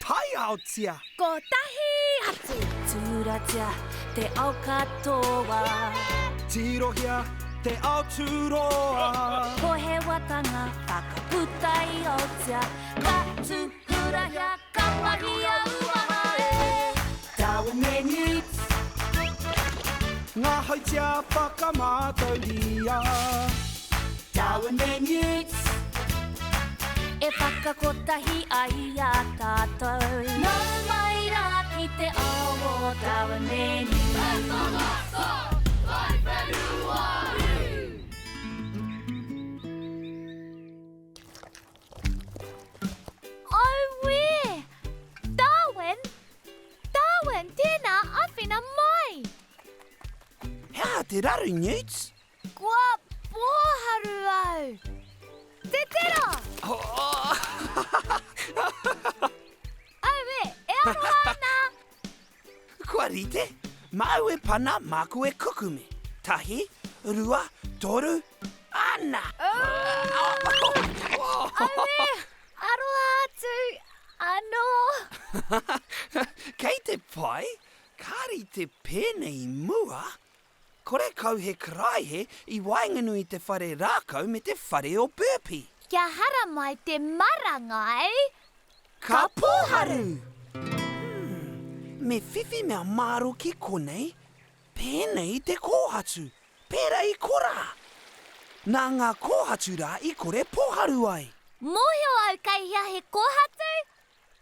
tai hautia. Ko tahi atu tūratia te ao katoa. Tirohia te ao tūroa. Ko he watanga whakaputai o tia. Ka tūhurahia ka pahia uaha e. Darwin and Newts. Ngā hautia whakamātauria. Darwin and Newts. E whakakotahi ai a tātou. Nō mai rā ki te ao o Darwin and Newts. Oh, wē! Darwin! Darwin, tēnā awhina mai! Hea te raru, Newts. Kua pōharu au! Te tera! Ai wē, e aroha ana! Kua rite, mau e pana māku e kukume. Tahi, rua, toru, ana. Ai wē, aroha atu, anō! Kei te pai, kāri te pēnei mua. Kore kau he karaihe I wainganui te whare rākau me te whare o burpee. Kia hara mai te marangai. Ka pōharu! Me whiwhi mea māro ki konei, pēnei te kōhatu, pēra I kora. Nā ngā kōhatu rā I kore pōharu ai. Mōhio au kai hia he kōhatu,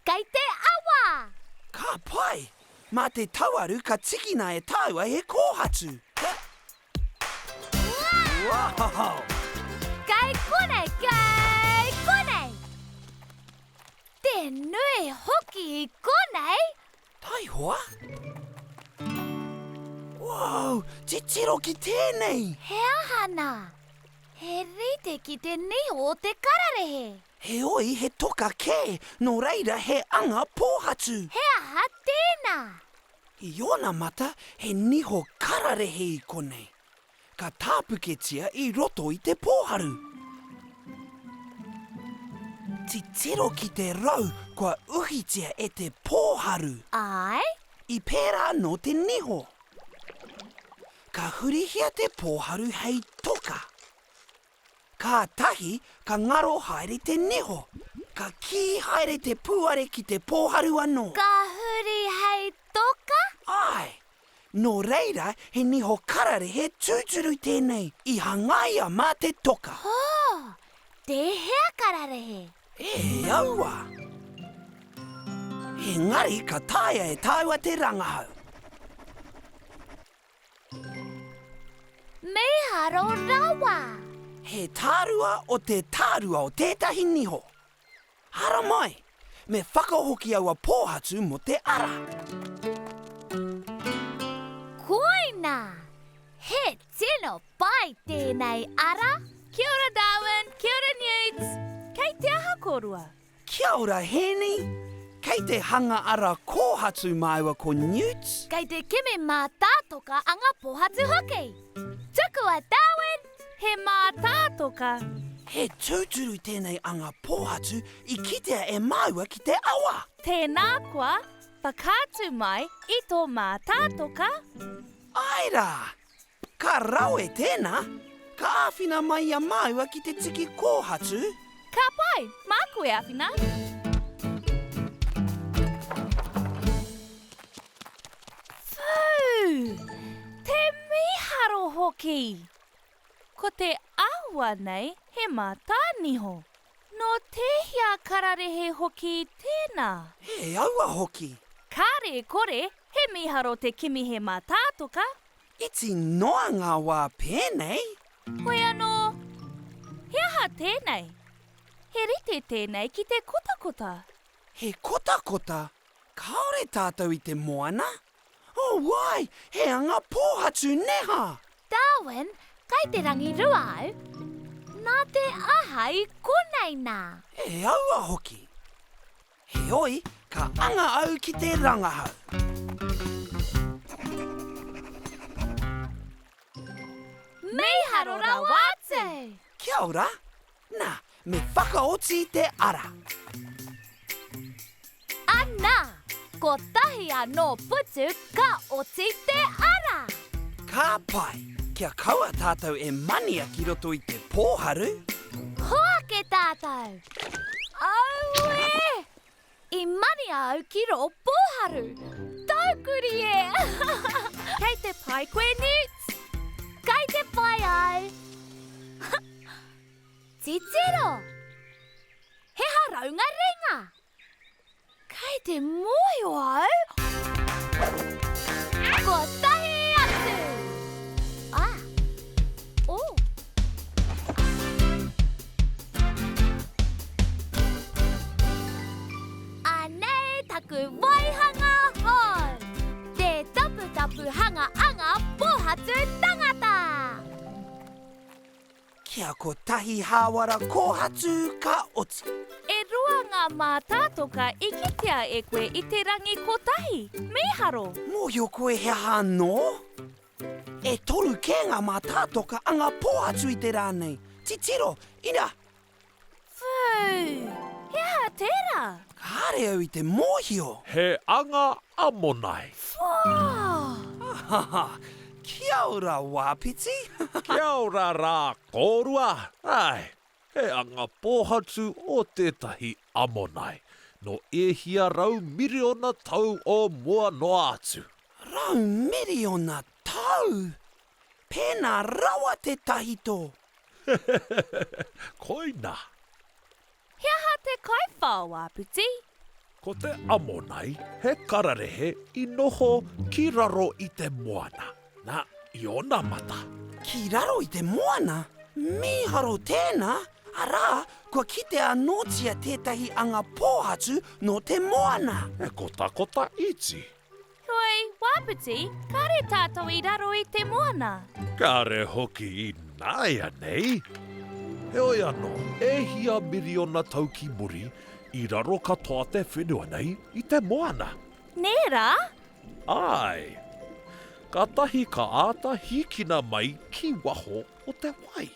kai te awa. Ka pai, mā te tauaru ka tikina e tāua he kōhatu. Wow! Kai konei, kai konei. Te nui hoki I konei. Tai hoa? Wow, te tiro ki tēnei. He ahana. He rite ki te niho o te kararehe. He oi he toka kē, no reira he anga pōhatu. He aha tēnā. I ona mata he niho kararehe I konei. Ka tāpuketia I roto I te pōharu. Ti tiro ki te rau kua uhitia e te pōharu. Ai? I pērā no te niho. Ka hurihia te pōharu hei toka. Ka tahi ka ngaro haere te niho. Ka ki haere te puare ki te pōharu anō. Ka huri hei toka? Ai, no reira he niho karare he tūturu tēnei I hangaia mā te toka. Oh, te hea kararehe. E aua. He ngari ka tāia e tāua te rangahau. Meharo rawa. He tārua o te tārua o tētahi niho. Hara mai, me whakahoki aua pōhatu mo te ara. Koina. He tino pai tēnei ara. Kia ora Darwin, kia ora Newts. Kei te aha korua. Kia ora Heni, kei te hanga ara kōhatu māua ko Newts. Kei te kimi mā tātoka anga pohatu hoki. Tukua Darwin, he mā tātoka. He tūturu tēnei anga pōhatu I kitea e māua ki te awa. Tēnā kua, whakātu mai I tō mā tātoka. Aira, ka rau e tēnā, ka āwhina mai a māua ki te tiki kōhatu. Ka pai, mā koe awhina. Fū, te miharo hoki. Ko te aua nei he mā tāniho. No te hia kararehe hoki tēnā. He aua hoki. Kāre kore, he miharo te kimi he mā tātoka. Iti noa ngā wā pēnei. Hoi anō, he aha tēnei. He rite tēnei ki te kotakota. He kotakota, kaore tātou I te moana. Oh wai, he anga pōhatu neha. Darwin, kai te rangi rua au. Nā te aha I konei nā. He aua hoki. He oi, ka anga au ki te rangahau. Meharo rawate! Kia ora. Nā, me whakaoti te ara. Nā, ko tahi anō putu ka oti te ara. Ka pai, kia kaua tātou e mania ki roto i te pōharu. Hoa ke tātou. Aue! I mani au ki ro pōharu. Taukuri e! Kei te pai koe, Newts. Kei te pai au. Titiro. He haraunga ringa. Kei te moio au. Ko tahi atu. Oh. Anei taku waihanga hou. Te tapu hanga anga pohatu tangata. Kia ko tahi hāwara kōhatu ka oti. E rua ngā mātātoka i kitea e koe i te rangi kotahi. Miharo. Mōhio koe he hānō? E toru kē ngā mātātoka anga pōhatu i te rānei. Titiro, ina. Fū, hea tērā. Kāre au i te mōhio. He anga amonai. Haha, kia ora wāpiti. Kia ora rā kōrua. Ai, he anga pōhatu o tētahi amonai. No ehia rau miriona tau o mua noa atu. Rau miriona tau. Pēnā rawa te tahito. Koina, Hea te kaiwha wāpiti. ko te amonai, he kararehe i noho ki raro i te moana. Nā, i ona mata. Ki raro i te moana, miharo tēnā, arā, kua kite anōtia tētahi anga pōhatu no te moana. E kota iti. Hoi, wāpiti, kare tātou i raro i te moana. Kāre hoki i nāia nei. He oi anō, ehia miriona tau ki muri i raro katoa te whenua nei i te moana. Nērā? Ai, ka tahi ka āta hikina mai ki waho o te wai.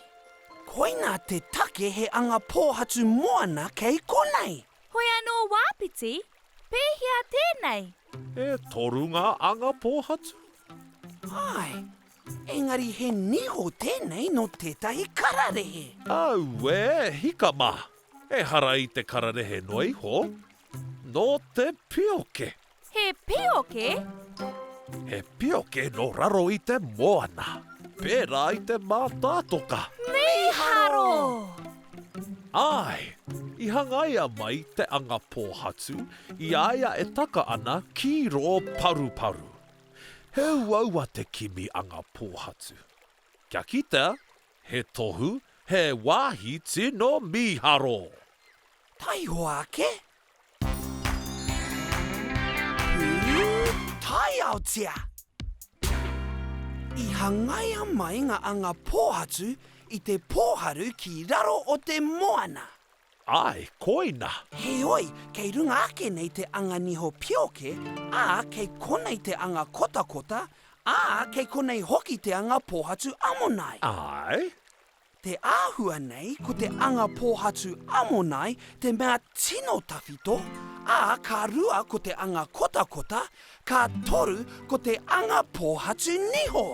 Koina te take he anga pōhatu moana kei konei. Hoi anō wāpiti, pēhia tēnei. E toru ngā anga pōhatu. Ai, engari he niho tēnei no tētahi kararehe. Au e, hika mā. E hara i te kararehe noi ho. No te pioke. He pioke? He pioke no raro i te moana. Pērā i te mātātoka. Miharo! Ai, i hangaia mai te anga pōhatu, i aia e taka ana ki ro paru. He uaua te kimi anga pōhatu. Kia kita, he tohu, he wāhi tino miharo. Tai hoa ake? Tai autia! I hangaia mai ngā anga pōhatu i te pōharu ki raro o te moana. Ai, koina. He oi, kei runga ake nei te anga niho pioke, a kei konei te anga kotakota, a kei konei hoki te anga pōhatu amonai. Ai, Te āhua nei ko te anga pōhatu amonai te mea tino tawhito, a ka rua ko te anga kotakota, ka toru ko te anga pōhatu niho.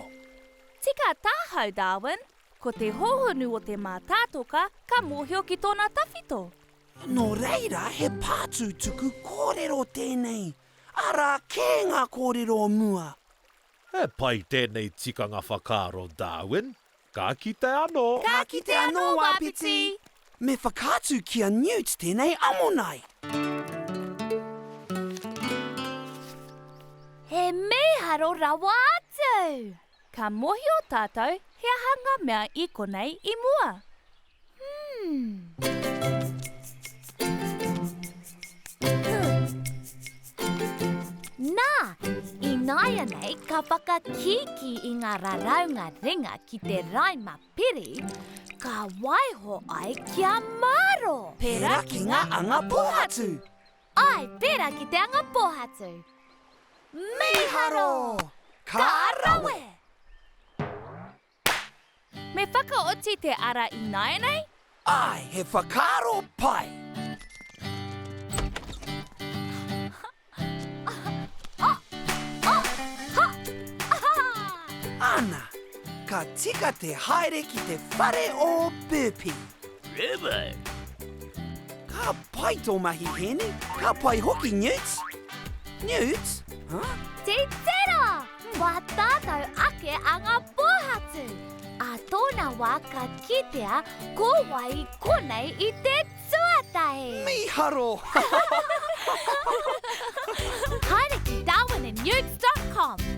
Tika tāhau, Darwin. Ko te hohonu o te mātātoka ka mōhio ki tōna tawhito. No reira he pātū tuku kōrero tēnei. Ara kē ngā kōrero mua. e pai tēnei tikanga whakaaro, Darwin. Ka kite anō. Ka kite anō, wāpiti. Me whakātu kia Newts tēnei amonai. He meharo rawa atu. Ka mohi o tātou, he hanga mea i konei i mua. Nā, i nāia nei ka whakakiki i ngā raraunga ringa ki te raima piri, ka waiho ai kia maro. Pērā ki ngā anga pōhatu. Ai, pērā ki te anga pōhatu. Miharo! Ka rawe! Me whakaoti te ara i nāia nei? Ai, he whakaro pai. Ka tika te haere ki te whare o burpee. River. Ka pai tō mahi hene. Ka pai hoki Newts. Newts? Huh? Te tera! Wa tātou ake a ngā pōhatu. A tōna wā ka kitea ko wai konei I te tuatahe. Miharo! Haere ki darwinandnewts.com.